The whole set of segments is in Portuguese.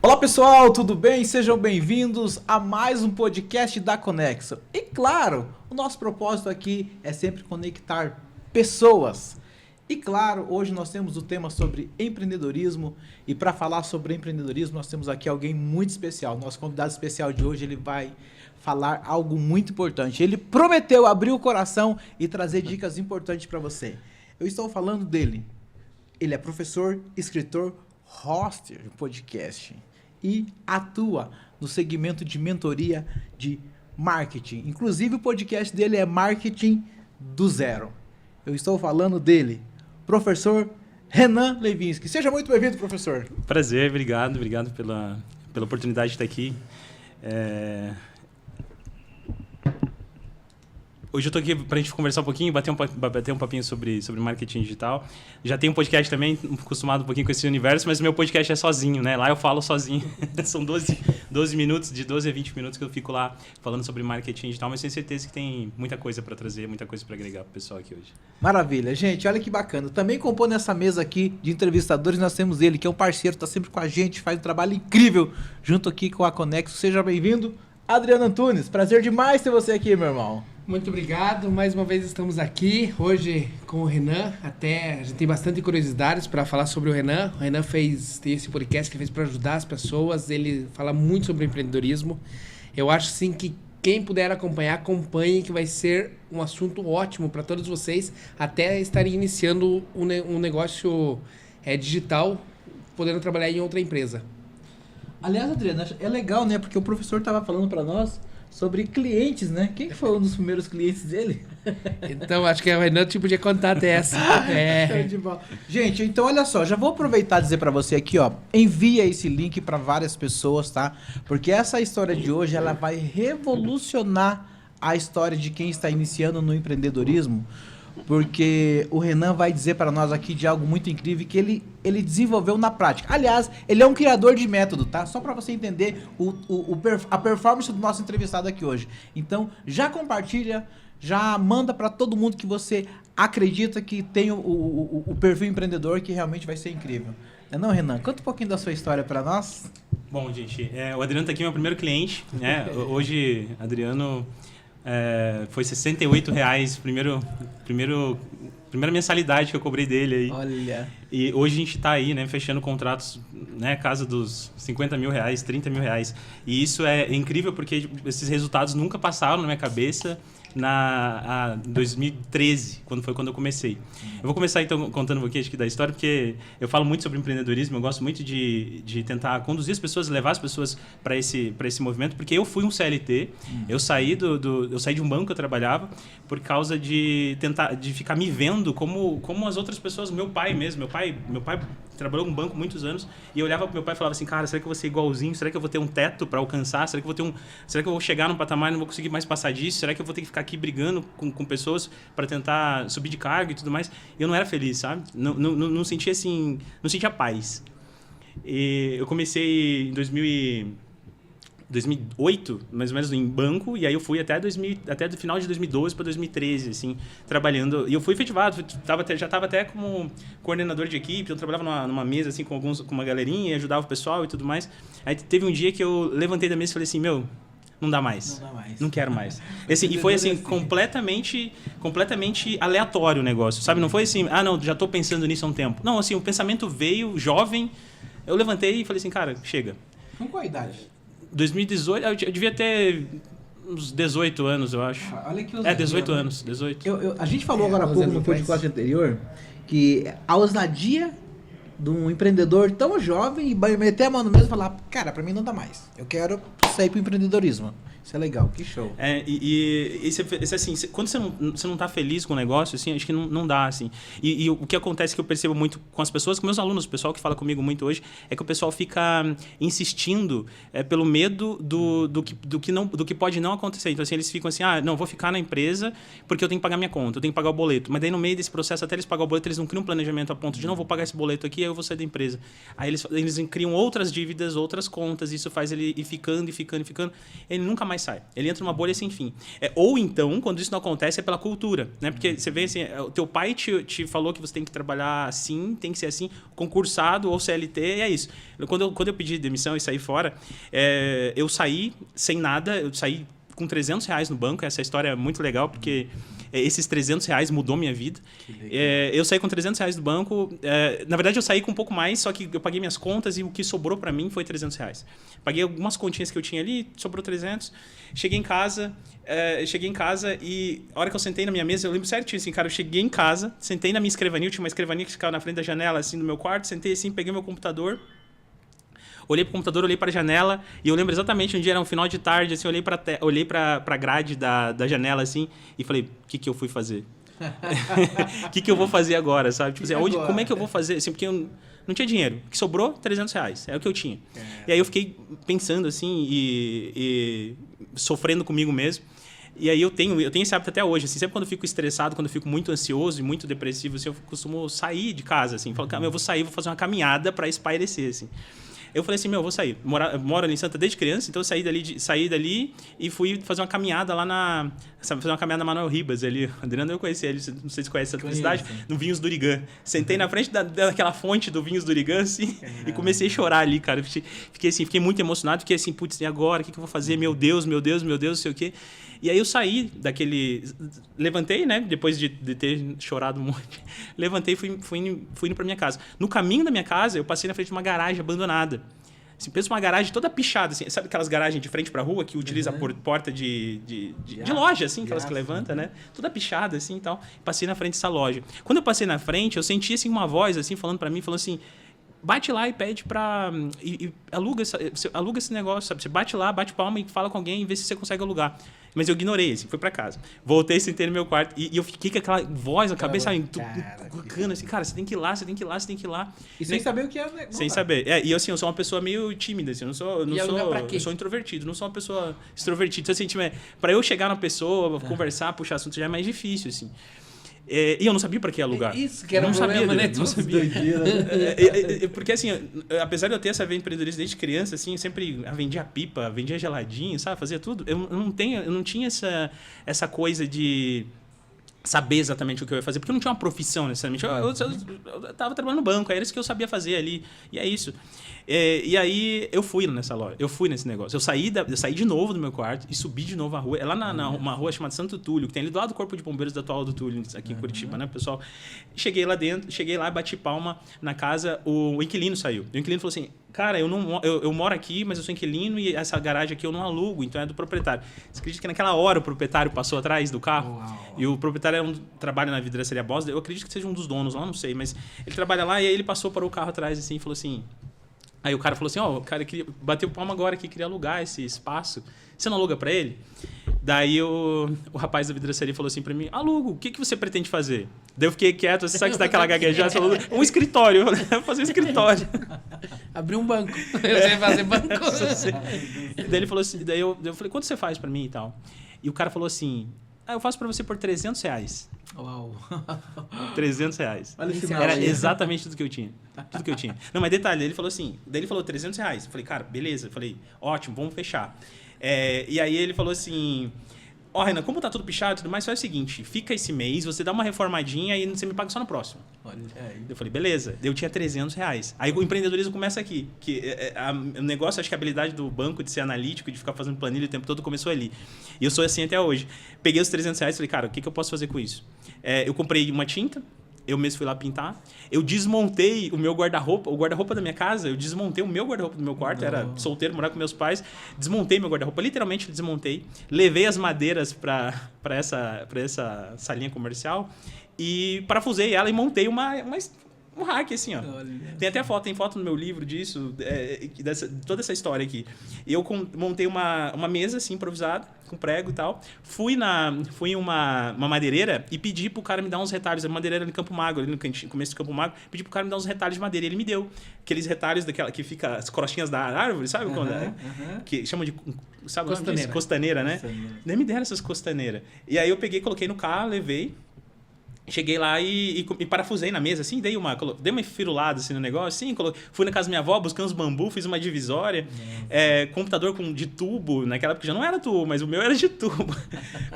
Olá pessoal, tudo bem? Sejam bem-vindos a mais um podcast da Conexo. E claro, o nosso propósito aqui é sempre conectar pessoas. E claro, hoje nós temos o tema sobre empreendedorismo e para falar sobre empreendedorismo nós temos aqui alguém muito especial. Nosso convidado especial de hoje ele vai falar algo muito importante. Ele prometeu abrir o coração e trazer dicas importantes para você. Eu estou falando dele. Ele é professor, escritor, hoster de podcast e atua no segmento de mentoria de marketing. Inclusive o podcast dele é Marketing do Zero. Eu estou falando dele, professor Renan Levinsky. Seja muito bem-vindo, professor. Prazer, obrigado pela oportunidade de estar aqui. Hoje eu estou aqui para a gente conversar um pouquinho, bater um papinho sobre marketing digital. Já tenho um podcast também, acostumado um pouquinho com esse universo, mas o meu podcast é sozinho, né? Lá eu falo sozinho. São 12 minutos, de 12 a 20 minutos que eu fico lá falando sobre marketing digital, mas tenho certeza que tem muita coisa para trazer, muita coisa para agregar para o pessoal aqui hoje. Maravilha, gente, olha que bacana. Também compondo essa mesa aqui de entrevistadores, nós temos ele, que é um parceiro, está sempre com a gente, faz um trabalho incrível junto aqui com a Conexo. Seja bem-vindo, Adriano Antunes. Prazer demais ter você aqui, meu irmão. Muito obrigado, mais uma vez estamos aqui, hoje com o Renan, até a gente tem bastante curiosidades para falar sobre o Renan. O Renan tem esse podcast que fez para ajudar as pessoas, ele fala muito sobre empreendedorismo. Eu acho sim que quem puder acompanhar, acompanhe, que vai ser um assunto ótimo para todos vocês, até estarem iniciando um negócio digital, podendo trabalhar em outra empresa. Aliás, Adriano, é legal, né, porque o professor estava falando para nós sobre clientes, né? Quem foi um dos primeiros clientes dele? Então, acho que o Renan podia contar até essa. Gente, então olha só, já vou aproveitar e dizer para você aqui, ó, envia esse link para várias pessoas, tá? Porque essa história de hoje, ela vai revolucionar a história de quem está iniciando no empreendedorismo, porque o Renan vai dizer para nós aqui de algo muito incrível que ele desenvolveu na prática. Aliás, ele é um criador de método, tá? Só para você entender a performance do nosso entrevistado aqui hoje. Então, já compartilha, já manda para todo mundo que você acredita que tem o perfil empreendedor, que realmente vai ser incrível. Não, Renan, conta um pouquinho da sua história para nós. Bom, gente, o Adriano está aqui, meu primeiro cliente, né? Hoje, Adriano... foi R$68, primeira mensalidade que eu cobrei dele aí. Olha. E hoje a gente está aí, né, fechando contratos, né, casa dos R$50 mil, R$30 mil. E isso é incrível porque esses resultados nunca passaram na minha cabeça na 2013, quando eu comecei. Eu vou começar então contando um pouquinho da história, porque eu falo muito sobre empreendedorismo, eu gosto muito de tentar conduzir as pessoas, levar as pessoas para esse movimento, porque eu fui um CLT, eu saí de um banco que eu trabalhava por causa de ficar me vendo como as outras pessoas, meu pai trabalhou num banco muitos anos, e eu olhava pro meu pai e falava assim, cara, será que eu vou ser igualzinho? Será que eu vou ter um teto para alcançar? Será que eu vou chegar num patamar e não vou conseguir mais passar disso? Será que eu vou ter que ficar aqui brigando com pessoas para tentar subir de cargo e tudo mais? E eu não era feliz, sabe? Não sentia assim, não sentia paz. E eu comecei em 2008, mais ou menos, em banco, e aí eu fui até o final de 2012 para 2013, assim, trabalhando. E eu fui efetivado, já estava até como coordenador de equipe, eu trabalhava numa mesa, assim, com uma galerinha, ajudava o pessoal e tudo mais. Aí teve um dia que eu levantei da mesa e falei assim, não dá mais. Não quero mais. E foi assim, completamente aleatório o negócio, sabe? Não foi assim, não, já estou pensando nisso há um tempo. Não, assim, o pensamento veio, jovem, eu levantei e falei assim, cara, chega. Com qual idade? 2018, eu devia ter uns 18 anos, eu acho. Olha que 18 anos, 18. A gente falou agora há pouco no podcast anterior que a ousadia de um empreendedor tão jovem e meter a mão no mesmo e falar, cara, pra mim não dá mais. Eu quero sair pro empreendedorismo. Isso é legal, que show. Assim, quando você não tá feliz com o negócio, assim, acho que não dá, assim. E o que acontece que eu percebo muito com as pessoas, com meus alunos, o pessoal que fala comigo muito hoje, é que o pessoal fica insistindo pelo medo do que pode não acontecer. Então, assim, eles ficam assim, não, vou ficar na empresa porque eu tenho que pagar minha conta, eu tenho que pagar o boleto. Mas daí, no meio desse processo, até eles pagar o boleto, eles não criam um planejamento a ponto de, não, vou pagar esse boleto aqui, aí eu vou sair da empresa. Aí eles criam outras dívidas, outras contas, e isso faz ele ir ficando. Ele nunca mais mais sai. Ele entra numa bolha sem fim. Ou então, quando isso não acontece, é pela cultura, né? Porque você vê assim, o teu pai te falou que você tem que trabalhar assim, tem que ser assim, concursado ou CLT, e é isso. Quando eu pedi demissão e saí fora, eu saí sem nada, eu saí com R$300 no banco. Essa história é muito legal, porque esses R$300 mudou minha vida. Eu saí com R$300 do banco. Na verdade, eu saí com um pouco mais, só que eu paguei minhas contas e o que sobrou para mim foi R$300. Paguei algumas continhas que eu tinha ali, sobrou 300. Cheguei em casa e a hora que eu sentei na minha mesa, eu lembro certinho, assim, cara, eu cheguei em casa, sentei na minha escrivaninha, eu tinha uma escrivaninha que ficava na frente da janela, assim, do meu quarto, sentei assim, peguei meu computador, olhei pro computador, olhei para a janela, e eu lembro exatamente, um dia era um final de tarde, assim, olhei para grade da janela, assim, e falei, o que eu fui fazer? O que eu vou fazer agora, sabe? Tipo assim, como é que eu vou fazer? Assim, porque eu não tinha dinheiro. O que sobrou? R$300. É o que eu tinha. E aí eu fiquei pensando, assim, e sofrendo comigo mesmo. E aí eu tenho esse hábito até hoje, assim, sempre quando eu fico estressado, quando eu fico muito ansioso e muito depressivo, assim, eu costumo sair de casa, assim, falo, eu vou sair, vou fazer uma caminhada para espairecer, assim. Eu falei assim, eu vou sair. Eu moro ali em Santa desde criança, então eu saí dali e fui fazer uma caminhada lá fazer uma caminhada na Manuel Ribas ali. Adriano, eu conheci ele, não sei se conhece essa cidade, no Vinhos do Urigã. Sentei na frente daquela fonte do Vinhos do Urigã, assim, e comecei a chorar ali, cara. Fiquei muito emocionado, fiquei assim, putz, e agora? O que eu vou fazer? Meu Deus, não sei o quê. E aí eu saí levantei, né, depois de ter chorado um monte, levantei e fui indo pra minha casa. No caminho da minha casa, eu passei na frente de uma garagem abandonada. Assim, pensa uma garagem toda pichada, assim, sabe aquelas garagens de frente pra rua que utiliza a porta de loja, assim, aquelas que levanta, né? Toda pichada, assim, e tal. Passei na frente dessa loja. Quando eu passei na frente, eu senti, assim, uma voz, assim, falando pra mim, falando assim, bate lá e pede pra... E aluga esse negócio, sabe? Você bate lá, bate palma e fala com alguém e vê se você consegue alugar. Mas eu ignorei, assim, fui pra casa. Voltei, sentei no meu quarto e eu fiquei com aquela voz na cabeça, sabe? Tocando assim, cara, você tem que ir lá. E sem saber o que é o negócio. Sem saber. E eu, assim, eu sou uma pessoa meio tímida, assim, eu sou introvertido, não sou uma pessoa extrovertida. Então, assim, pra eu chegar na pessoa, conversar, puxar assunto, já é mais difícil, assim. E eu não sabia para que alugar. Isso que era um problema, né? Não sabia. Porque, assim, apesar de eu ter essa veia empreendedorismo desde criança, assim, eu sempre vendia pipa, vendia geladinho, sabe? Fazia tudo. Eu não tinha essa coisa de saber exatamente o que eu ia fazer, porque eu não tinha uma profissão necessariamente. Eu estava trabalhando no banco, era isso que eu sabia fazer ali, e é isso. E aí eu fui nessa loja, eu fui nesse negócio. Eu saí de novo do meu quarto e subi de novo a rua. É lá uma rua chamada Santo Túlio, que tem ali do lado do Corpo de Bombeiros da atual do Túlio, aqui em Curitiba, né, pessoal? Cheguei lá, bati palma na casa, o inquilino saiu. O inquilino falou assim, cara, eu moro aqui, mas eu sou inquilino e essa garagem aqui eu não alugo, então é do proprietário. Você acredita que naquela hora o proprietário passou atrás do carro? Uau. E o proprietário trabalha na vidraçaria Boss, eu acredito que seja um dos donos lá, não sei, mas ele trabalha lá e aí ele parou o carro atrás assim e falou assim... Aí o cara falou assim, o cara bateu palma agora que queria alugar esse espaço. Você não aluga para ele? Daí o rapaz da vidraçaria falou assim para mim, alugo, o que você pretende fazer? Daí eu fiquei quieto, você sabe que você dá aquela gaguejada, você falou, um escritório, eu vou fazer um escritório. Abrir um banco, eu sei fazer banco. Daí ele falou assim, daí eu falei, quanto você faz para mim e tal? E o cara falou assim, eu faço para você por R$300. Uau. R$300. Era exatamente tudo que eu tinha. Não, mas detalhe, ele falou assim, daí ele falou R$300. Eu falei, cara, beleza. Eu falei, ótimo, vamos fechar. E aí ele falou assim, Renan, como tá tudo pichado e tudo mais, faz o seguinte, fica esse mês, você dá uma reformadinha e você me paga só no próximo. Eu falei, beleza. Eu tinha R$300. Aí o empreendedorismo começa aqui. O negócio, acho que a habilidade do banco de ser analítico, de ficar fazendo planilha o tempo todo, começou ali. E eu sou assim até hoje. Peguei os R$300 e falei, cara, o que eu posso fazer com isso? Eu comprei uma tinta, eu mesmo fui lá pintar. Eu desmontei o meu guarda-roupa, o guarda-roupa da minha casa, eu desmontei o meu guarda-roupa do meu quarto, era solteiro, morava com meus pais, desmontei meu guarda-roupa, literalmente desmontei, levei as madeiras para essa salinha comercial e parafusei ela e montei um hack, assim, ó. Tem foto no meu livro disso, toda essa história aqui. Eu montei uma mesa, assim, improvisada, com prego e tal. Fui em uma madeireira e pedi pro cara me dar uns retalhos. A madeireira em Campo Magro, ali no começo do Campo Magro. Pedi pro cara me dar uns retalhos de madeira. E ele me deu. Aqueles retalhos daquela que fica as crostinhas da árvore, sabe? Que chamam de... Sabe costaneira, né? Costaneira. Nem me deram essas costaneiras. E aí eu peguei, coloquei no carro, levei. cheguei lá e parafusei na mesa, assim, dei uma firulada assim, no negócio, assim, fui na casa da minha avó, buscando uns bambu, fiz uma divisória, computador de tubo, naquela época já não era tubo, mas o meu era de tubo.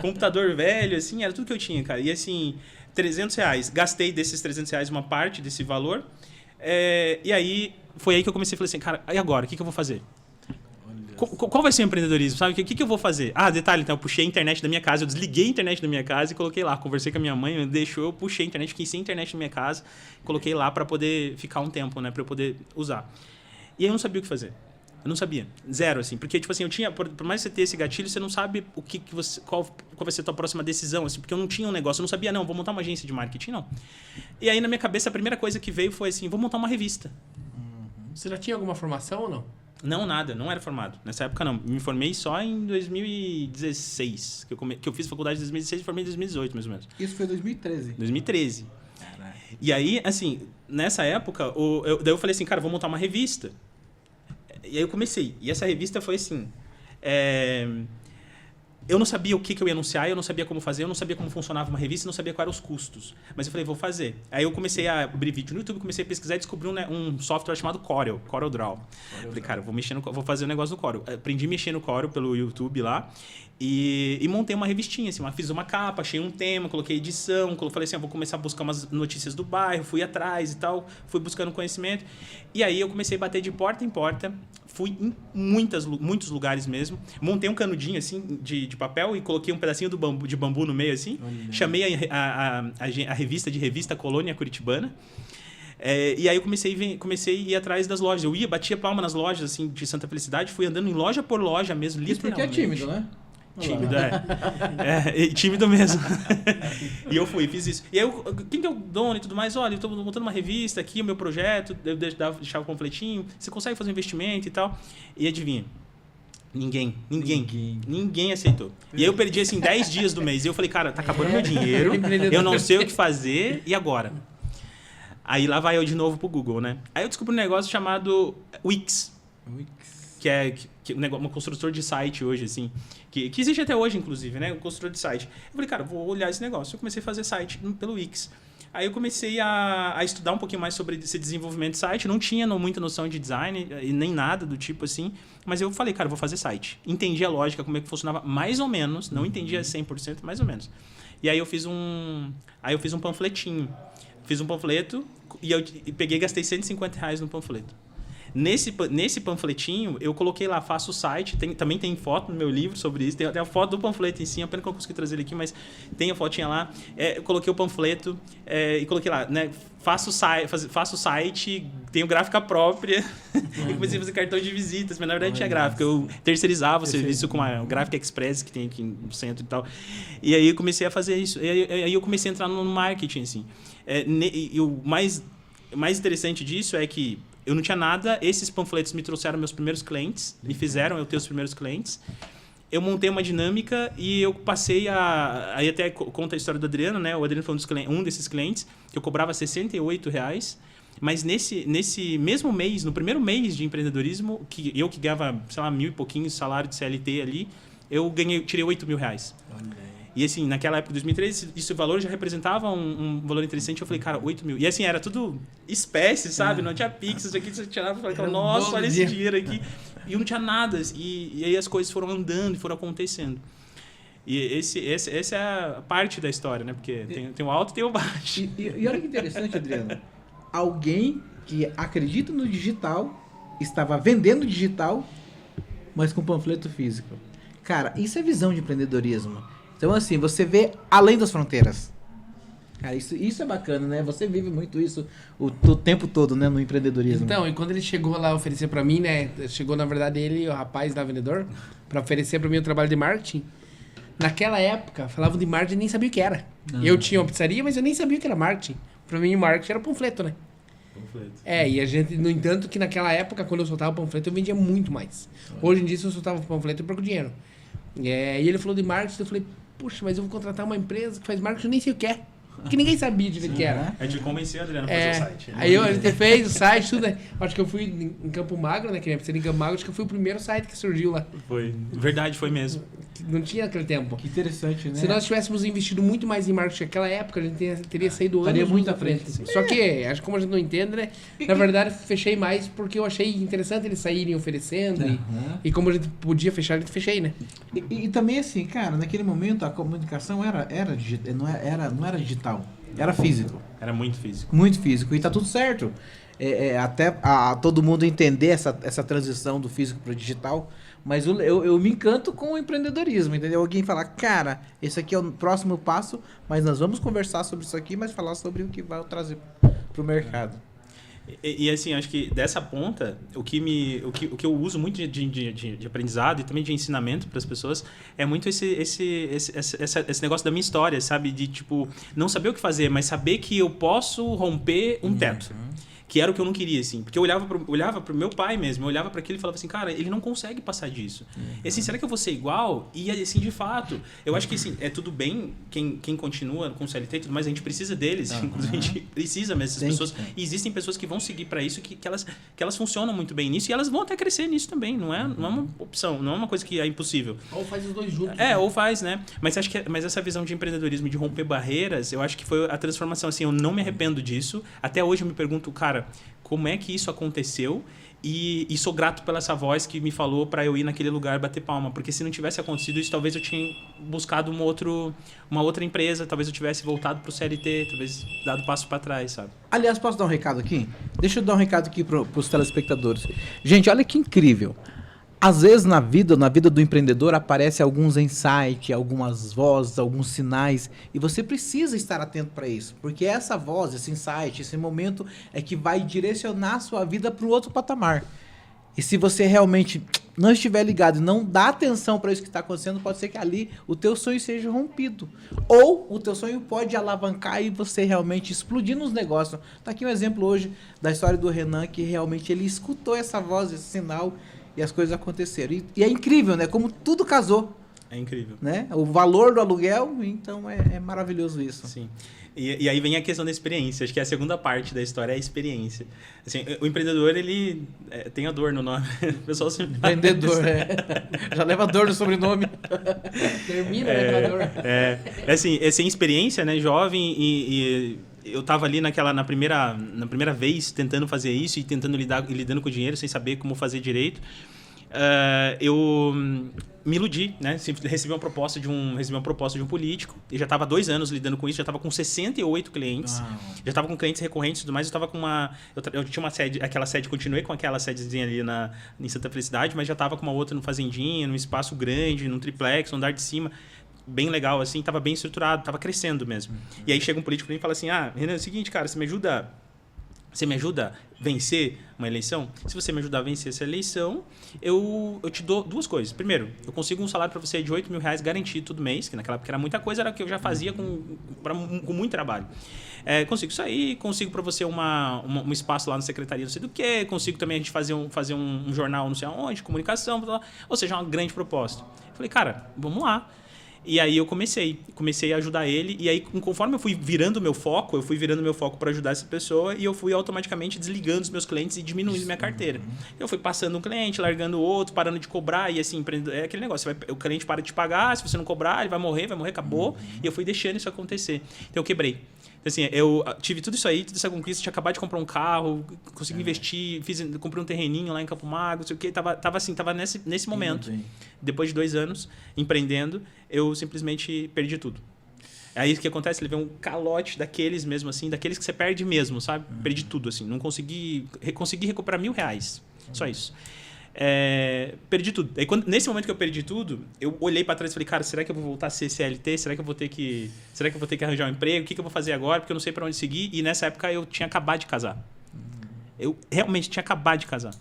Computador velho, assim, era tudo que eu tinha, cara. E assim, R$300. Gastei desses R$300 uma parte desse valor. E aí, foi aí que eu comecei a falar assim, cara, e agora? O que eu vou fazer? Qual vai ser o empreendedorismo? Sabe? O que eu vou fazer? Detalhe, então, eu puxei a internet da minha casa, eu desliguei a internet da minha casa e coloquei lá. Conversei com a minha mãe, eu puxei a internet, fiquei sem internet na minha casa, coloquei lá para poder ficar um tempo, né? Para eu poder usar. E aí eu não sabia o que fazer. Eu não sabia. Zero, assim. Porque, tipo assim, eu tinha... Por mais que você tenha esse gatilho, você não sabe qual vai ser a tua próxima decisão, assim. Porque eu não tinha um negócio. Eu não sabia, não, vou montar uma agência de marketing, não. E aí, na minha cabeça, a primeira coisa que veio foi assim, vou montar uma revista. Você já tinha alguma formação ou não? Não, nada. Não era formado. Nessa época, não. Me formei só em 2016. Que eu fiz faculdade em 2016 e formei em 2018, mais ou menos. Isso foi 2013. 2013. Caraca. E aí, assim, nessa época, daí eu falei assim, cara, vou montar uma revista. E aí eu comecei. E essa revista foi assim... Eu não sabia o que eu ia anunciar, eu não sabia como fazer, eu não sabia como funcionava uma revista, não sabia quais eram os custos. Mas eu falei, vou fazer. Aí eu comecei a abrir vídeo no YouTube, comecei a pesquisar e descobri um software chamado Corel Draw. Falei, cara, vou fazer um negócio no Corel. Aprendi a mexer no Corel pelo YouTube lá e montei uma revistinha, assim, fiz uma capa, achei um tema, coloquei edição, falei assim, vou começar a buscar umas notícias do bairro, fui atrás e tal, fui buscando conhecimento. E aí eu comecei a bater de porta em porta, fui em muitos lugares mesmo, montei um canudinho assim de papel e coloquei um pedacinho de bambu no meio assim, chamei a revista de Revista Colônia Curitibana. E aí eu comecei a ir atrás das lojas. Eu batia palma nas lojas assim, de Santa Felicidade, fui andando em loja por loja mesmo, literalmente. Isso porque é tímido, né? Tímido, tímido mesmo. E eu fiz isso. E aí, quem que é o dono e tudo mais? Olha, eu tô montando uma revista aqui, o meu projeto, eu deixava o panfletinho, você consegue fazer um investimento e tal. E adivinha? Ninguém aceitou. E aí eu perdi, assim, 10 dias do mês. E eu falei, cara, tá acabando meu dinheiro, eu não sei o que fazer, e agora? Aí lá vai eu de novo pro Google, né? Aí eu descobri um negócio chamado Wix. Que é um construtor de site hoje, assim, que existe até hoje, inclusive, né? Um construtor de site. Eu falei, cara, vou olhar esse negócio. Eu comecei a fazer site pelo Wix. Aí eu comecei a estudar um pouquinho mais sobre esse desenvolvimento de site. Não tinha muita noção de design e nem nada do tipo assim. Mas eu falei, cara, vou fazer site. Entendi a lógica, como é que funcionava mais ou menos. Não entendia 100%, mais ou menos. E aí eu fiz um panfletinho. Fiz um panfleto e peguei e gastei R$150 no panfleto. Nesse panfletinho, eu coloquei lá, faço o site, também tem foto no meu livro sobre isso, tem a foto do panfleto em si, apenas que eu consegui trazer ele aqui, mas tem a fotinha lá. Eu coloquei o panfleto e coloquei lá, né? Faço o site, tenho gráfica própria, e comecei a fazer cartão de visitas, mas na verdade tinha gráfica, eu terceirizava o serviço com a Gráfica Express, que tem aqui no centro e tal. E aí eu comecei a fazer isso, e aí eu comecei a entrar no marketing, assim. E o mais interessante disso é que eu não tinha nada, esses panfletos me trouxeram meus primeiros clientes, me fizeram eu ter os primeiros clientes. Eu montei uma dinâmica e eu passei aí até conta a história do Adriano, né? O Adriano foi um desses clientes, que eu cobrava R$68, mas nesse mesmo mês, no primeiro mês de empreendedorismo, que ganhava, sei lá, 1.000 e pouquinho salário de CLT ali, eu tirei R$8.000. Olha. E assim, naquela época, 2013, esse valor já representava um valor interessante. Eu falei, cara, 8 mil. E assim, era tudo espécie, sabe? Não tinha Pix, isso aqui você tirava e falava, nossa, olha esse dinheiro aqui. E eu não tinha nada. E aí as coisas foram andando e foram acontecendo. E essa é a parte da história, né? Porque tem o alto e tem o baixo. E olha que interessante, Adriano. Alguém que acredita no digital, estava vendendo digital, mas com panfleto físico. Cara, isso é visão de empreendedorismo. Então, assim, você vê além das fronteiras. Cara, isso é bacana, né? Você vive muito isso o tempo todo, né? No empreendedorismo. Então, e quando ele chegou lá oferecer pra mim, né? Chegou, na verdade, ele, o rapaz da vendedor, pra oferecer pra mim o trabalho de marketing. Naquela época, falavam de marketing e nem sabia o que era. Eu tinha uma pizzaria, mas eu nem sabia o que era marketing. Pra mim, marketing era panfleto, né? Panfleto. E a gente, no entanto, que naquela época, quando eu soltava o panfleto, eu vendia muito mais. Hoje em dia, se eu soltava o panfleto, eu perco dinheiro. E ele falou de marketing, eu falei, puxa, mas eu vou contratar uma empresa que faz marketing, eu nem sei o que é. Porque ninguém sabia de o que era. A gente convenceu o Adriano a fazer o site. Aí a gente fez o site, tudo. Acho que eu fui em Campo Magro, né? Que minha pizzaria em Campo Magro, acho que eu fui o primeiro site que surgiu lá. Foi. Verdade, foi mesmo. Não tinha naquele tempo. Que interessante, né? Se nós tivéssemos investido muito mais em marketing naquela época, a gente teria saído Estaria anos muito à à frente. frente. Só que, acho que como a gente não entende, né? Na verdade, fechei mais porque eu achei interessante eles saírem oferecendo. Aham. E como a gente podia fechar, a gente fechei, né? E também assim, cara, naquele momento a comunicação não era digital, era físico. Era muito físico. Muito físico. E tá tudo certo. Até todo mundo entender essa transição do físico para o digital. Mas eu me encanto com o empreendedorismo, entendeu? Alguém falar, cara, esse aqui é o próximo passo, mas nós vamos conversar sobre isso aqui, mas falar sobre o que vai trazer para o mercado. E assim, acho que dessa ponta, o que eu uso muito de aprendizado e também de ensinamento para as pessoas é muito esse negócio da minha história, sabe? De, tipo, não saber o que fazer, mas saber que eu posso romper um teto. Que era o que eu não queria, assim. Porque eu olhava pro meu pai mesmo, eu olhava para aquilo e falava assim, cara, ele não consegue passar disso. E assim, será que eu vou ser igual? E assim, de fato, eu acho que assim, é tudo bem quem continua com o CLT e tudo mais, a gente precisa deles, inclusive a gente precisa mesmo dessas pessoas. E existem pessoas que vão seguir para isso, que elas funcionam muito bem nisso e elas vão até crescer nisso também, não é uma opção, não é uma coisa que é impossível. Ou faz os dois juntos. Ou faz, né? Mas acho que mas essa visão de empreendedorismo, de romper barreiras, eu acho que foi a transformação, assim, eu não me arrependo disso. Até hoje eu me pergunto, cara, como é que isso aconteceu? E sou grato pela essa voz que me falou para eu ir naquele lugar bater palma, porque se não tivesse acontecido isso, talvez eu tinha buscado uma outra empresa, talvez eu tivesse voltado pro CLT, talvez dado passo para trás, sabe? Aliás, posso dar um recado aqui? Deixa eu dar um recado aqui pros telespectadores. Gente, olha que incrível. Às vezes na vida do empreendedor aparecem alguns insights, algumas vozes, alguns sinais, e você precisa estar atento para isso, porque essa voz, esse insight, esse momento é que vai direcionar a sua vida para um outro patamar. E se você realmente não estiver ligado e não dá atenção para isso que está acontecendo, pode ser que ali o teu sonho seja rompido. Ou o teu sonho pode alavancar e você realmente explodir nos negócios. Tá aqui um exemplo hoje da história do Renan, que realmente ele escutou essa voz, esse sinal, e as coisas aconteceram. E é incrível, né? Como tudo casou. É incrível. Né? O valor do aluguel, então é maravilhoso isso. Sim. E aí vem a questão da experiência. Acho que a segunda parte da história é a experiência. Assim, o empreendedor, ele tem a dor no nome. O pessoal se... Empreendedor, já leva dor no sobrenome. Termina, né, com a dor. Assim, sem experiência, né? Jovem e eu tava ali na primeira vez tentando fazer isso e lidando com o dinheiro sem saber como fazer direito. Eu me iludi, né? Recebi uma proposta de um político e já estava há 2 anos lidando com isso, já estava com 68 clientes, já estava com clientes recorrentes e tudo mais. Eu tinha uma sede, aquela sede, continuei com aquela sedezinha ali em Santa Felicidade, mas já estava com uma outra no Fazendinha, num espaço grande, num triplex, no andar de cima. Bem legal, assim, tava bem estruturado, tava crescendo mesmo. E aí chega um político e fala assim, Renan, é o seguinte, cara, você me ajuda a vencer uma eleição? Se você me ajudar a vencer essa eleição, eu te dou 2 coisas. Primeiro, eu consigo um salário para você de R$8 mil garantido todo mês, que naquela época era muita coisa, era o que eu já fazia com muito trabalho. Consigo sair, consigo para você um espaço lá na secretaria não sei do que, consigo também a gente fazer um jornal não sei aonde, comunicação, ou seja, uma grande proposta. Eu falei, cara, vamos lá. E aí eu comecei a ajudar ele, e aí conforme eu fui virando meu foco para ajudar essa pessoa, e eu fui automaticamente desligando os meus clientes e diminuindo minha carteira. Eu fui passando um cliente, largando o outro, parando de cobrar, e assim, é aquele negócio, o cliente para de te pagar, se você não cobrar, ele vai morrer, acabou, e eu fui deixando isso acontecer. Então eu quebrei. Assim, eu tive tudo isso aí, toda essa conquista, tinha acabado de comprar um carro, consegui investir, comprei um terreninho lá em Campo Magro, não sei o quê, tava nesse momento. Depois de 2 anos empreendendo, eu simplesmente perdi tudo. Aí o que acontece? Ele vê um calote daqueles mesmo, assim, daqueles que você perde mesmo, sabe? Perdi tudo, assim, não consegui recuperar R$1.000, só isso. Perdi tudo. Aí, nesse momento que eu perdi tudo, eu olhei para trás e falei, cara, será que eu vou voltar a ser CLT? Será que eu vou ter que arranjar um emprego? O que eu vou fazer agora? Porque eu não sei para onde seguir. E nessa época eu tinha acabado de casar. Eu realmente tinha acabado de casar.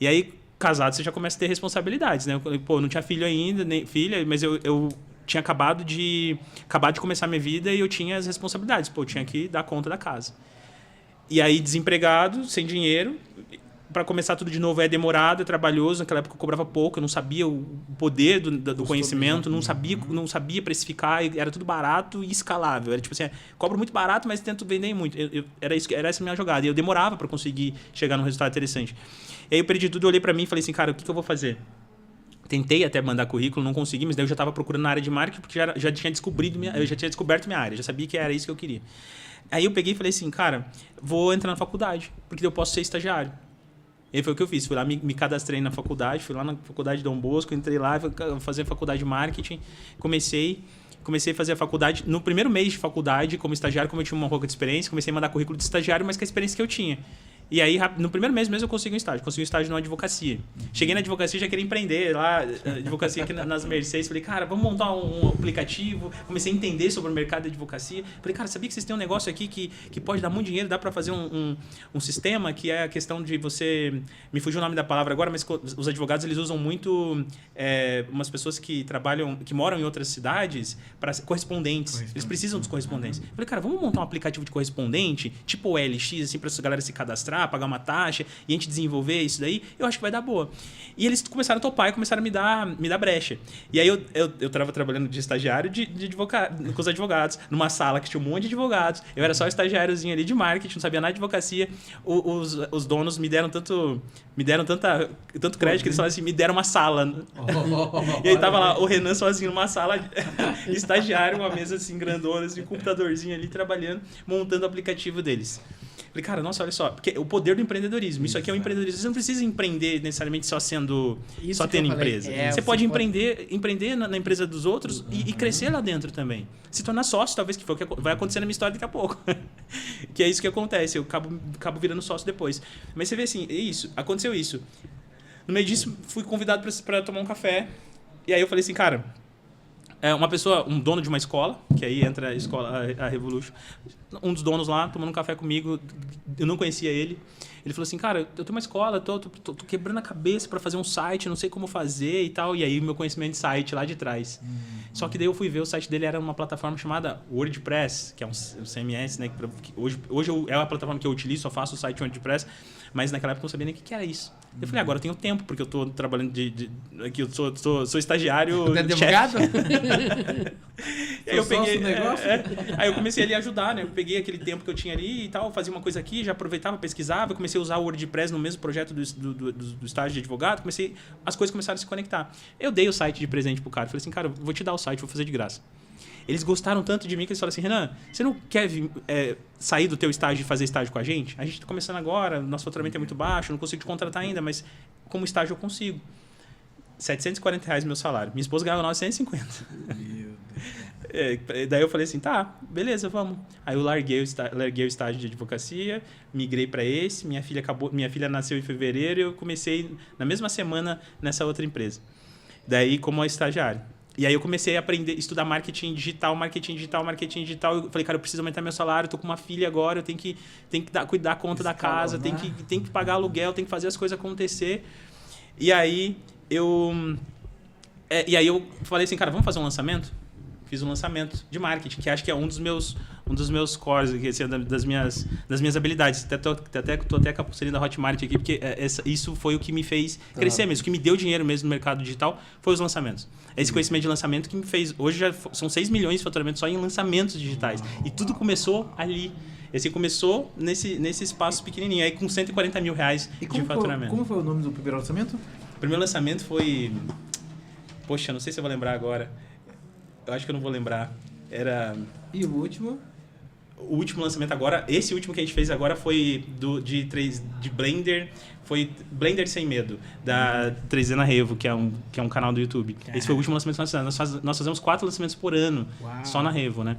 E aí, casado, você já começa a ter responsabilidades, né? Eu não tinha filho ainda, nem filha, mas eu tinha acabado de começar a minha vida e eu tinha as responsabilidades. Eu tinha que dar conta da casa. E aí, desempregado, sem dinheiro, para começar tudo de novo é demorado, é trabalhoso. Naquela época eu cobrava pouco, eu não sabia o poder do conhecimento, não sabia precificar, era tudo barato e escalável. Era tipo assim, cobro muito barato, mas tento vender muito. Era essa a minha jogada. E eu demorava para conseguir chegar num resultado interessante. E aí eu perdi tudo, eu olhei para mim e falei assim, cara, o que eu vou fazer? Tentei até mandar currículo, não consegui, mas daí eu já estava procurando na área de marketing, porque já tinha eu já tinha descoberto minha área, já sabia que era isso que eu queria. Aí eu peguei e falei assim, cara, vou entrar na faculdade, porque eu posso ser estagiário. E aí foi o que eu fiz, fui lá, me cadastrei na faculdade, fui lá na faculdade Dom Bosco, entrei lá, fui fazer faculdade de marketing, comecei a fazer a faculdade. No primeiro mês de faculdade, como estagiário, como eu tinha uma pouca de experiência, comecei a mandar currículo de estagiário, mas com a experiência que eu tinha. E aí, no primeiro mês mesmo, eu consegui um estágio numa advocacia. Cheguei na advocacia, já queria empreender lá, advocacia aqui nas Mercedes. Falei, cara, vamos montar um aplicativo. Comecei a entender sobre o mercado de advocacia. Falei, cara, sabia que vocês têm um negócio aqui que pode dar muito dinheiro, dá para fazer um sistema que é a questão de você... Me fugiu o nome da palavra agora, mas os advogados, eles usam muito umas pessoas que trabalham, que moram em outras cidades, para correspondentes. Eles precisam dos correspondentes. Falei, cara, vamos montar um aplicativo de correspondente, tipo o LX, assim, para essa galera se cadastrar, pagar uma taxa e a gente desenvolver isso daí, eu acho que vai dar boa. E eles começaram a topar e começaram a me dar brecha. E aí eu tava trabalhando de estagiário de advogado, com os advogados, numa sala que tinha um monte de advogados. Eu era só estagiáriozinho ali de marketing, não sabia nada de advocacia. Os donos me deram tanto crédito que eles falaram assim, me deram uma sala. E aí tava lá o Renan sozinho numa sala, estagiário, uma mesa assim grandona, assim, um computadorzinho ali trabalhando, montando o aplicativo deles. Falei, cara, nossa, olha só, porque o poder do empreendedorismo, isso aqui é um empreendedorismo. Você não precisa empreender necessariamente só tendo empresa. Você pode empreender na empresa dos outros e crescer lá dentro também. Se tornar sócio, talvez, que foi o que vai acontecer na minha história daqui a pouco. Que é isso que acontece, eu acabo virando sócio depois. Mas você vê assim, aconteceu isso. No meio disso, fui convidado para tomar um café. E aí eu falei assim, cara... uma pessoa, um dono de uma escola, que aí entra a escola, a Revolution, um dos donos lá, tomando um café comigo, eu não conhecia ele. Ele falou assim, cara, eu tenho uma escola, tô quebrando a cabeça para fazer um site, não sei como fazer e tal. E aí meu conhecimento de site lá de trás. Só que daí eu fui ver, o site dele era uma plataforma chamada WordPress, que é um CMS, né? Que hoje é a plataforma que eu utilizo, só faço o site WordPress. Mas naquela época eu não sabia nem o que era isso. Eu falei, agora eu tenho tempo, porque eu tô trabalhando aqui, eu sou estagiário. Você é advogado? E aí eu peguei. Aí eu comecei ali a ajudar, né? Eu peguei aquele tempo que eu tinha ali e tal, fazia uma coisa aqui, já aproveitava, pesquisava, comecei a usar o WordPress no mesmo projeto do estágio de advogado, as coisas começaram a se conectar. Eu dei o site de presente pro cara, falei assim, cara, vou te dar o site, vou fazer de graça. Eles gostaram tanto de mim que eles falaram assim, Renan, você não quer sair do teu estágio e fazer estágio com a gente? A gente está começando agora, nosso faturamento é muito baixo, não consigo te contratar ainda, mas como estágio eu consigo. R$740 meu salário. Minha esposa ganhava 950. Meu Deus. Daí eu falei assim, tá, beleza, vamos. Aí eu larguei o estágio de advocacia, migrei para esse, minha filha nasceu em fevereiro e eu comecei na mesma semana nessa outra empresa. Daí como estagiário. E aí eu comecei a estudar marketing digital. Eu falei, cara, eu preciso aumentar meu salário, eu tô com uma filha agora, eu tenho que cuidar conta da casa, tenho que pagar aluguel, tenho que fazer as coisas acontecer. E aí eu falei assim, cara, vamos fazer um lançamento? Fiz um lançamento de marketing, que acho que é um dos meus cores, assim, das minhas habilidades. Tô até com a pulseirinha da Hotmart aqui, porque isso foi o que me fez crescer mesmo. O que me deu dinheiro mesmo no mercado digital foi os lançamentos. Esse conhecimento de lançamento que me fez... Hoje já são 6 milhões de faturamento só em lançamentos digitais. E tudo começou ali. Assim, começou nesse espaço pequenininho, aí com R$140 mil de faturamento. Como foi o nome do primeiro lançamento? O primeiro lançamento foi... Poxa, não sei se eu vou lembrar agora. Eu acho que eu não vou lembrar. E o último? O último lançamento agora, esse último que a gente fez agora foi de Blender, foi Blender Sem Medo, da 3D na Revo, que é um canal do YouTube. Esse foi o último lançamento que nós fizemos. Nós fazemos 4 lançamentos por ano, só na Revo, né?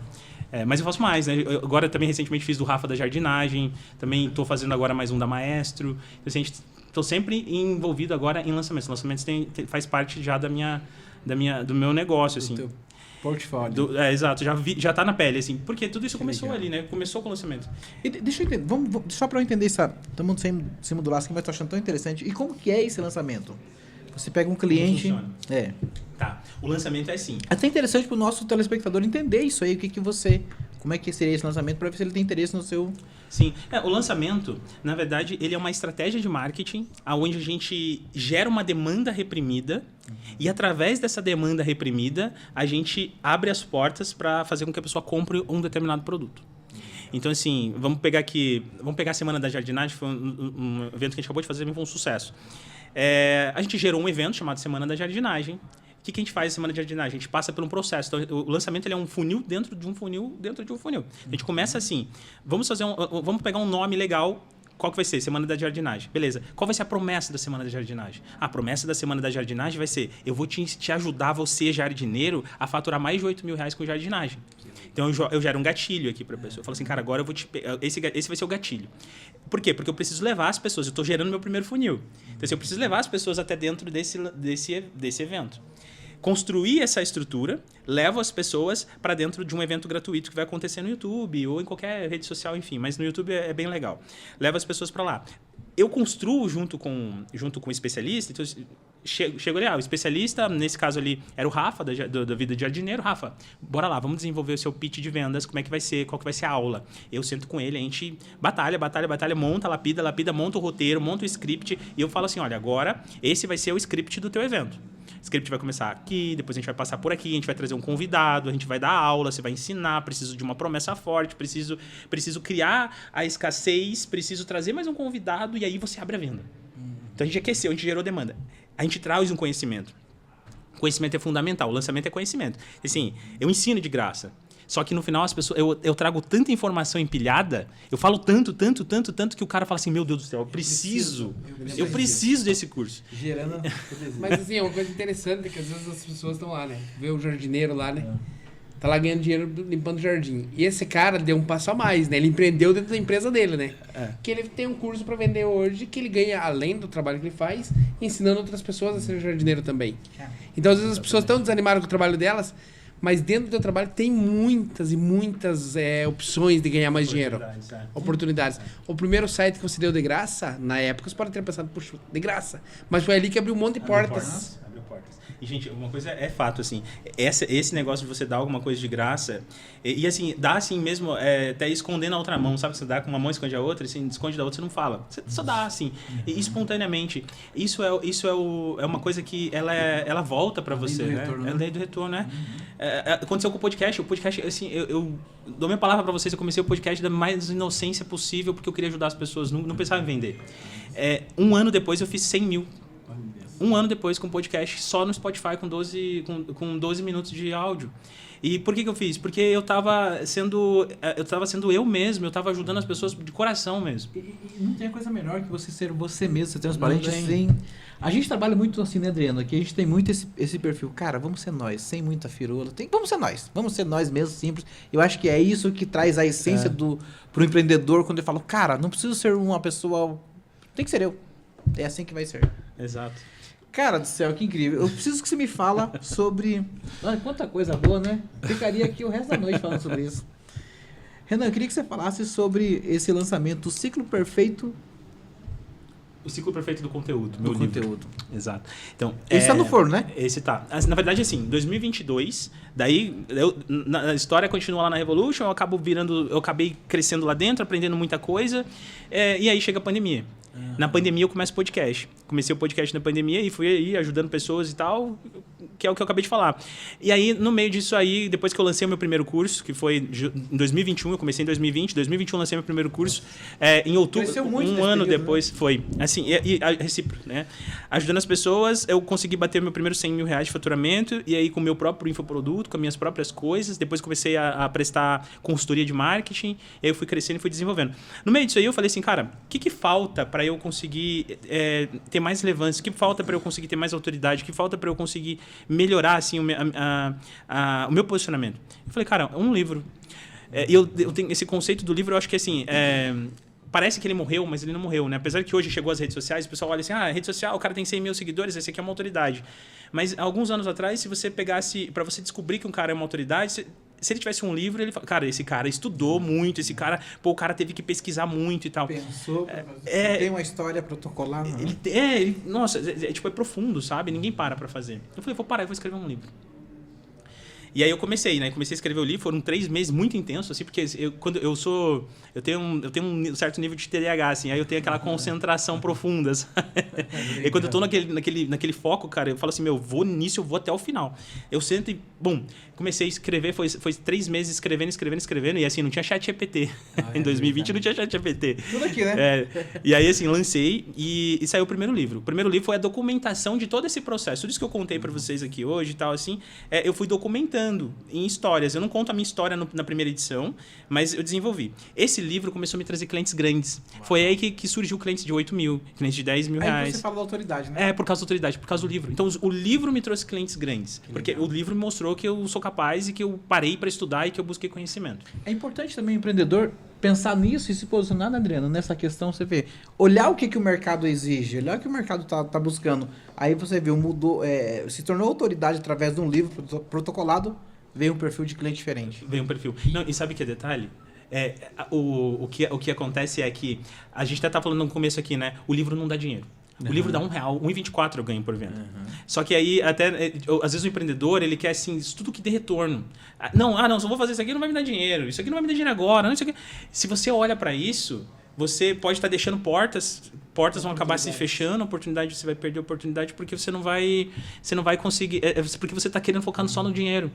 Mas eu faço mais, né? Eu agora também recentemente fiz do Rafa da Jardinagem, também estou fazendo agora mais um da Maestro. Então, assim, estou sempre envolvido agora em lançamentos. Lançamentos faz parte já do meu negócio, assim. Portfólio. Exato, já tá na pele, assim, porque tudo isso começou ali, né? Começou com o lançamento. E deixa eu entender, só para eu entender isso, estamos em cima do laço, mas tô achando tão interessante. E como que é esse lançamento? Você pega um cliente... Como funciona? Tá, o lançamento é assim. É até interessante pro nosso telespectador entender isso aí, como é que seria esse lançamento, para ver se ele tem interesse no seu... Sim, o lançamento, na verdade, ele é uma estratégia de marketing onde a gente gera uma demanda reprimida e através dessa demanda reprimida, a gente abre as portas para fazer com que a pessoa compre um determinado produto. Então, assim, vamos pegar a Semana da Jardinagem, foi um evento que a gente acabou de fazer, foi um sucesso. A gente gerou um evento chamado Semana da Jardinagem. O que a gente faz na Semana de Jardinagem? A gente passa por um processo. Então, o lançamento ele é um funil dentro de um funil dentro de um funil. A gente começa assim, vamos pegar um nome legal. Qual que vai ser? Semana da Jardinagem. Beleza. Qual vai ser a promessa da Semana da Jardinagem? A promessa da Semana da Jardinagem vai ser, eu vou te ajudar, você, jardineiro, a faturar mais de 8 mil reais com jardinagem. Então, eu gero um gatilho aqui para a pessoa. Eu falo assim, cara, agora eu vou esse vai ser o gatilho. Por quê? Porque eu preciso levar as pessoas. Eu estou gerando meu primeiro funil. Então, assim, eu preciso levar as pessoas até dentro desse evento. Construir essa estrutura, levo as pessoas para dentro de um evento gratuito que vai acontecer no YouTube ou em qualquer rede social, enfim. Mas no YouTube é bem legal. Levo as pessoas para lá. Eu construo junto com o especialista. Então, chego ali, o especialista, nesse caso ali, era o Rafa, da Vida de Jardineiro. Rafa, bora lá, vamos desenvolver o seu pitch de vendas, como é que vai ser, qual que vai ser a aula. Eu sento com ele, a gente batalha, monta, lapida, monta o roteiro, monta o script, e eu falo assim, olha, agora esse vai ser o script do teu evento. O script vai começar aqui, depois a gente vai passar por aqui, a gente vai trazer um convidado, a gente vai dar aula, você vai ensinar, preciso de uma promessa forte, preciso criar a escassez, preciso trazer mais um convidado e aí você abre a venda. Então a gente aqueceu, a gente gerou demanda. A gente traz um conhecimento. Conhecimento é fundamental, o lançamento é conhecimento. Assim, eu ensino de graça. Só que no final as pessoas, eu trago tanta informação empilhada, eu falo tanto que o cara fala assim, meu Deus do céu, eu preciso desse curso. Gerando. Mas assim, é uma coisa interessante que às vezes as pessoas estão lá, né? Vê o jardineiro lá, né? Tá lá ganhando dinheiro limpando o jardim. E esse cara deu um passo a mais, né? Ele empreendeu dentro da empresa dele, né? Que ele tem um curso para vender hoje, que ele ganha além do trabalho que ele faz, ensinando outras pessoas a ser jardineiro também. Então às vezes as pessoas estão desanimadas com o trabalho delas, mas dentro do teu trabalho tem muitas e muitas opções de ganhar mais dinheiro. Oportunidades. O primeiro site que você deu de graça, na época você pode ter pensado, puxa, de graça. Mas foi ali que abriu um monte de portas. Abriu portas. E, gente, uma coisa é fato, assim, esse negócio de você dar alguma coisa de graça, e assim, dá assim mesmo, até escondendo a outra mão, sabe? Você dá com uma mão, esconde a outra, assim, esconde da outra, você não fala. Você só dá, assim, e espontaneamente. Isso é uma coisa que ela volta pra você, né? É a lei do retorno, né? Aconteceu com o podcast, assim, eu dou minha palavra pra vocês, eu comecei o podcast da mais inocência possível, porque eu queria ajudar as pessoas, não pensava em vender. Um ano depois eu fiz 100 mil. Um ano depois com podcast só no Spotify com 12 minutos de áudio. E por que eu fiz? Porque eu estava sendo eu mesmo, eu estava ajudando as pessoas de coração mesmo. E não tem coisa melhor que você ser você mesmo, ser transparente sem... A gente trabalha muito assim, né, Adriano? Aqui a gente tem muito esse perfil. Cara, vamos ser nós, sem muita firula. Vamos ser nós mesmo, simples. Eu acho que é isso que traz a essência pro empreendedor quando ele fala, cara, não preciso ser uma pessoa... Tem que ser eu. É assim que vai ser. Exato. Cara do céu, que incrível. Eu preciso que você me fala sobre... Olha, quanta coisa boa, né? Ficaria aqui o resto da noite falando sobre isso. Renan, eu queria que você falasse sobre esse lançamento, o Ciclo Perfeito... O Ciclo Perfeito do Conteúdo, meu livro. Conteúdo. Exato. Então, esse tá no forno, né? Esse tá. Na verdade, assim, 2022, daí a história continua lá na Revolution, eu acabei crescendo lá dentro, aprendendo muita coisa, e aí chega a pandemia. Na pandemia eu começo o podcast. Comecei o podcast na pandemia e fui aí ajudando pessoas e tal, que é o que eu acabei de falar. E aí, no meio disso aí, depois que eu lancei o meu primeiro curso, que foi em 2021, eu comecei em 2021 lancei meu primeiro curso, em outubro, cresceu muito um ano período, depois, né? Foi. Assim, e recíproco, né? Ajudando as pessoas, eu consegui bater meu primeiro 100 mil reais de faturamento, e aí com o meu próprio infoproduto, com as minhas próprias coisas, depois comecei a prestar consultoria de marketing, e aí eu fui crescendo e fui desenvolvendo. No meio disso aí, eu falei assim, cara, o que falta para eu conseguir ter mais relevância? O que falta para eu conseguir ter mais autoridade? O que falta para eu conseguir melhorar assim, o meu posicionamento? Eu falei, cara, um livro. Eu tenho esse conceito do livro, eu acho que assim... parece que ele morreu, mas ele não morreu, né? Apesar que hoje chegou às redes sociais, o pessoal olha assim, rede social, o cara tem 100 mil seguidores, esse aqui é uma autoridade. Mas alguns anos atrás, se você pegasse... Para você descobrir que um cara é uma autoridade... Se ele tivesse um livro, ele fala, cara, esse cara estudou muito, esse cara, o cara teve que pesquisar muito e tal. Pensou, tem uma história protocolar. Não. Nossa, é profundo, sabe? Ninguém para fazer. Eu falei, vou parar e vou escrever um livro. E aí eu comecei, né? Comecei a escrever o livro, foram 3 meses muito intensos, assim, porque eu tenho um certo nível de TDAH, assim, aí eu tenho aquela concentração profunda, sabe? E quando eu tô naquele foco, cara, eu falo assim, eu vou até o final. Eu sento e, comecei a escrever, foi 3 meses escrevendo, e assim, não tinha chat GPT. Em 2020 não tinha chat GPT. Tudo aqui, né? E aí, assim, lancei e saiu o primeiro livro. O primeiro livro foi a documentação de todo esse processo. Tudo isso que eu contei para vocês aqui hoje e tal, assim, eu fui documentando em histórias. Eu não conto a minha história na primeira edição, mas eu desenvolvi. Esse livro começou a me trazer clientes grandes. Foi aí que surgiu clientes de 8 mil, clientes de 10 mil reais. Aí você fala da autoridade, né? Por causa da autoridade, por causa do livro. Então, o livro me trouxe clientes grandes. Porque o livro me mostrou que eu sou capaz e que eu parei para estudar e que eu busquei conhecimento. É importante também o empreendedor pensar nisso e se posicionar, né, Adriano, nessa questão, você vê, olhar o que o mercado exige, olhar o que o mercado tá buscando. Aí você viu, se tornou autoridade através de um livro protocolado, veio um perfil de cliente diferente. Veio um perfil. Não, e sabe o que é detalhe? O que acontece é que, a gente até tá falando no começo aqui, né? O livro não dá dinheiro. O livro dá R$1, R$1,24 eu ganho por venda. Só que aí, às vezes o empreendedor, ele quer assim, isso tudo que dê retorno. Não, só vou fazer isso aqui, não vai me dar dinheiro. Isso aqui não vai me dar dinheiro agora. Não, isso aqui. Se você olha para isso, você pode estar deixando portas vão acabar se fechando, oportunidade, você vai perder a oportunidade porque você não vai conseguir, porque você está querendo focar só no dinheiro.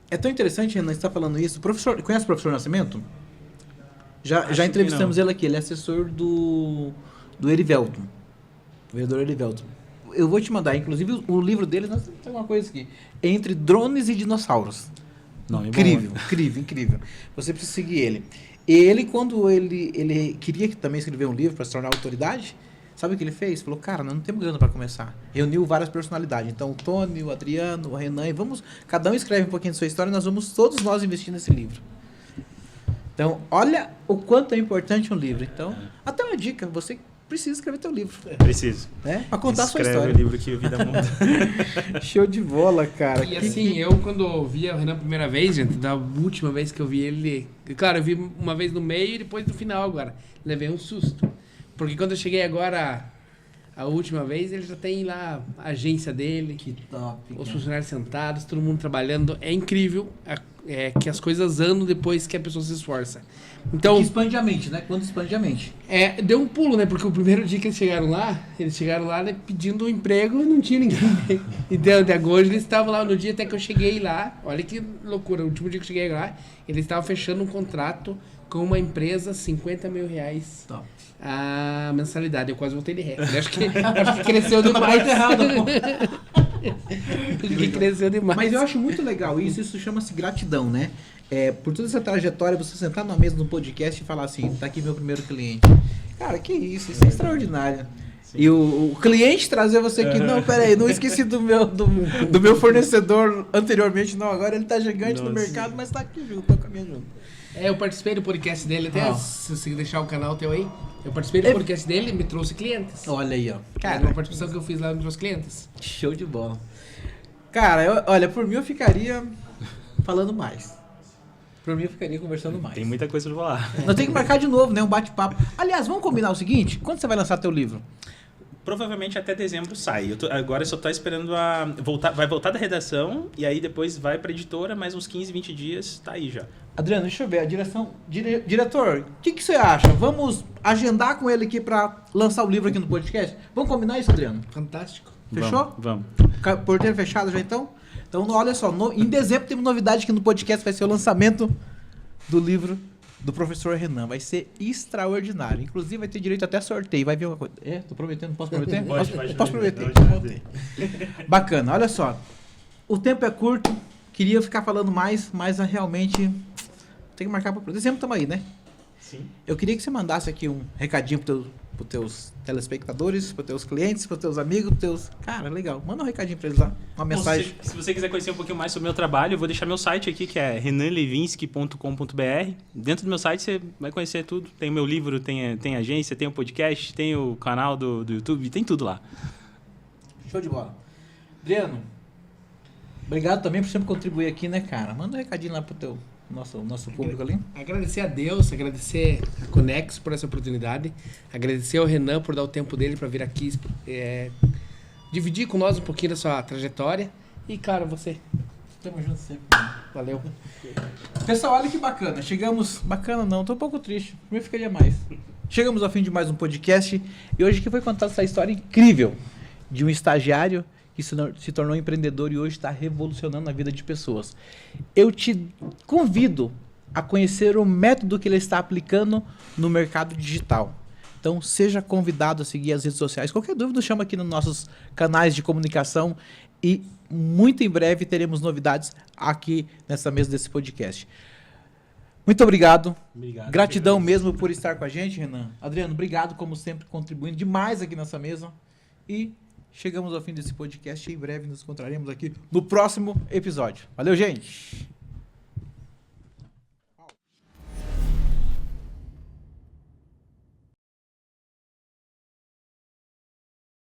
É tão interessante, Renan, você está falando isso. Conhece o professor Nascimento? Já entrevistamos ele aqui, ele é assessor do Erivelton. O vereador Erivelton. Eu vou te mandar, inclusive, o livro dele, nós temos uma coisa aqui. Entre drones e dinossauros. Não, incrível. Você precisa seguir ele. Ele, quando ele queria também escrever um livro para se tornar autoridade, sabe o que ele fez? Falou, cara, nós não temos grana para começar. Reuniu várias personalidades. Então, o Tony, o Adriano, o Renan, cada um escreve um pouquinho de sua história e todos nós investir nesse livro. Então, olha o quanto é importante um livro. Então, até uma dica, você precisa escrever teu livro. Preciso. Para contar a sua história. Escreve o livro que a vida muda. Show de bola, cara. E assim, eu quando vi o Renan a primeira vez, gente, da última vez que eu vi ele... Claro, eu vi uma vez no meio e depois no final agora. Levei um susto. Porque quando eu cheguei agora, a última vez, ele já tem lá a agência dele. Que top. Os funcionários sentados, todo mundo trabalhando. É incrível que as coisas andam depois que a pessoa se esforça. Então, expande a mente, né? Quando expande a mente. Deu um pulo, né? Porque o primeiro dia que eles chegaram lá né, pedindo um emprego e não tinha ninguém. Então, até hoje eles estavam lá no dia até que eu cheguei lá. Olha que loucura. O último dia que eu cheguei lá, eles estavam fechando um contrato com uma empresa, R$50 mil. Top. A mensalidade. Eu quase voltei de ré. Acho que cresceu demais. Que cresceu demais. Mas eu acho muito legal isso chama-se gratidão, né? Por toda essa trajetória, você sentar na mesa de um podcast e falar assim, tá aqui meu primeiro cliente. Cara, que isso é extraordinário. Sim. E o cliente trazer você aqui, não, peraí, não esqueci do meu fornecedor anteriormente, não, agora ele tá gigante no mercado, mas tá aqui junto, tô caminhando junto. Eu participei do podcast dele, até se você deixar o canal teu aí, eu participei do podcast dele e me trouxe clientes. Olha aí, ó. Cara, uma participação que eu fiz lá me trouxe clientes. Show de bola. Cara, olha, por mim eu ficaria falando mais. Por mim eu ficaria conversando mais. Tem muita coisa pra falar. Nós temos que marcar de novo, né? Um bate-papo. Aliás, vamos combinar o seguinte? Quando você vai lançar teu livro? Provavelmente até dezembro sai. Agora eu só tô esperando vai voltar da redação e aí depois vai pra editora, mais uns 15, 20 dias, tá aí já. Adriano, deixa eu ver. A direção... Diretor, o que você acha? Vamos agendar com ele aqui pra lançar o livro aqui no podcast? Vamos combinar isso, Adriano? Fantástico. Fechou? Vamos. Porteiro fechado já então? Então, olha só, em dezembro temos novidade aqui no podcast, vai ser o lançamento do livro do professor Renan. Vai ser extraordinário. Inclusive, vai ter direito até a sorteio. Vai ver uma coisa. Tô prometendo? Posso prometer? Posso prometer. Bacana, olha só. O tempo é curto, queria ficar falando mais, mas realmente tem que marcar para dezembro, estamos aí, né? Sim. Eu queria que você mandasse aqui um recadinho para os teus telespectadores, para os teus clientes, para os teus amigos, para teus... Cara, legal. Manda um recadinho para eles lá, uma mensagem. Se você quiser conhecer um pouquinho mais sobre o meu trabalho, eu vou deixar meu site aqui, que é renanlevinsky.com.br. Dentro do meu site você vai conhecer tudo. Tem o meu livro, tem agência, tem o podcast, tem o canal do YouTube, tem tudo lá. Show de bola. Adriano, obrigado também por sempre contribuir aqui, né, cara? Manda um recadinho lá pro teu... Nosso público ali. Agradecer a Deus, agradecer a Conexo por essa oportunidade, agradecer ao Renan por dar o tempo dele para vir aqui dividir com nós um pouquinho da sua trajetória e, claro, você. Tamo junto sempre. Valeu. Pessoal, olha que bacana. Chegamos... Bacana não, tô um pouco triste. Não ficaria mais. Chegamos ao fim de mais um podcast e hoje que foi contar essa história incrível de um estagiário que se tornou empreendedor e hoje está revolucionando a vida de pessoas. Eu te convido a conhecer o método que ele está aplicando no mercado digital. Então, seja convidado a seguir as redes sociais. Qualquer dúvida, chama aqui nos nossos canais de comunicação e muito em breve teremos novidades aqui nessa mesa desse podcast. Muito obrigado. Gratidão mesmo por estar com a gente, Renan. Adriano, obrigado, como sempre, contribuindo demais aqui nessa mesa. E chegamos ao fim desse podcast e em breve nos encontraremos aqui no próximo episódio. Valeu, gente!